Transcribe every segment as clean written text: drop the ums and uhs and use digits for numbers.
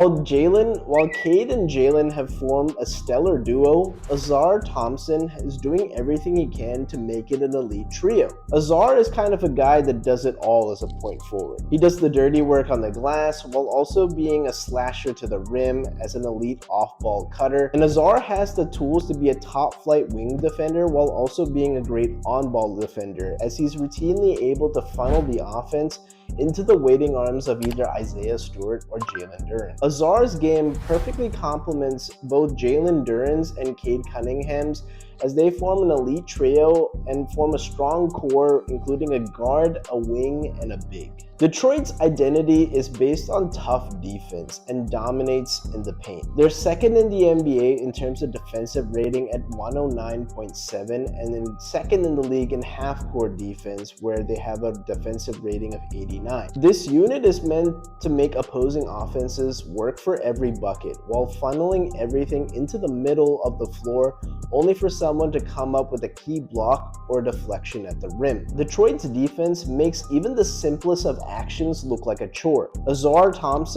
While Cade and Jalen have formed a stellar duo, Azar Thompson is doing everything he can to make it an elite trio. Azar is kind of a guy that does it all as a point forward. He does the dirty work on the glass while also being a slasher to the rim as an elite off-ball cutter, and Azar has the tools to be a top-flight wing defender while also being a great on-ball defender, as he's routinely able to funnel the offense into the waiting arms of either Isaiah Stewart or Jalen Duren. Azar's game perfectly complements both Jalen Duren's and Cade Cunningham's, as they form an elite trio and form a strong core including a guard, a wing, and a big. Detroit's identity is based on tough defense and dominates in the paint. They're second in the NBA in terms of defensive rating at 109.7 and then second in the league in half-court defense, where they have a defensive rating of 89. This unit is meant to make opposing offenses work for every bucket while funneling everything into the middle of the floor only for someone to come up with a key block or deflection at the rim. Detroit's defense makes even the simplest of actions look like a chore. Azar Thompson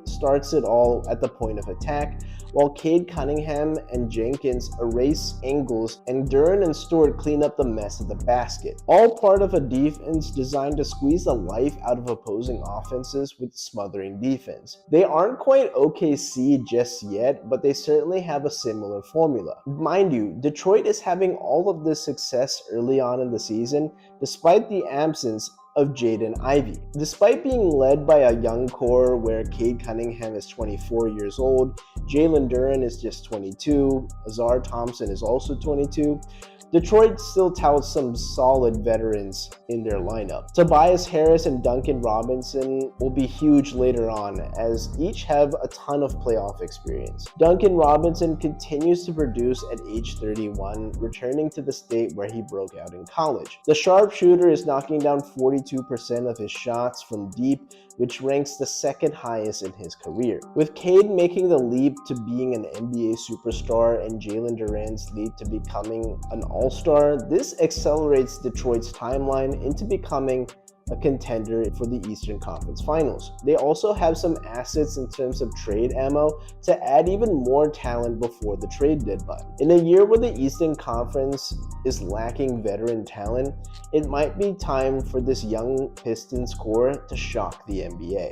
starts it all at the point of attack, while Cade Cunningham and Jenkins erase angles and Duren and Stewart clean up the mess at the basket. All part of a defense designed to squeeze the life out of opposing offenses with smothering defense. They aren't quite OKC just yet, but they certainly have a similar formula. Mind you, Detroit is having all of this success early on in the season, despite the absence of Jaden Ivey. Despite being led by a young core where Cade Cunningham is 24 years old, Jalen Duren is just 22, Azar Thompson is also 22, Detroit still touts some solid veterans in their lineup. Tobias Harris and Duncan Robinson will be huge later on, as each have a ton of playoff experience. Duncan Robinson continues to produce at age 31, returning to the state where he broke out in college. The sharpshooter is knocking down 42% of his shots from deep, which ranks the second highest in his career. With Cade making the leap to being an NBA superstar and Jalen Duren's leap to becoming an all-star, this accelerates Detroit's timeline into becoming a contender for the Eastern Conference Finals. They also have some assets in terms of trade ammo to add even more talent before the trade deadline. In a year where the Eastern Conference is lacking veteran talent, it might be time for this young Pistons core to shock the NBA.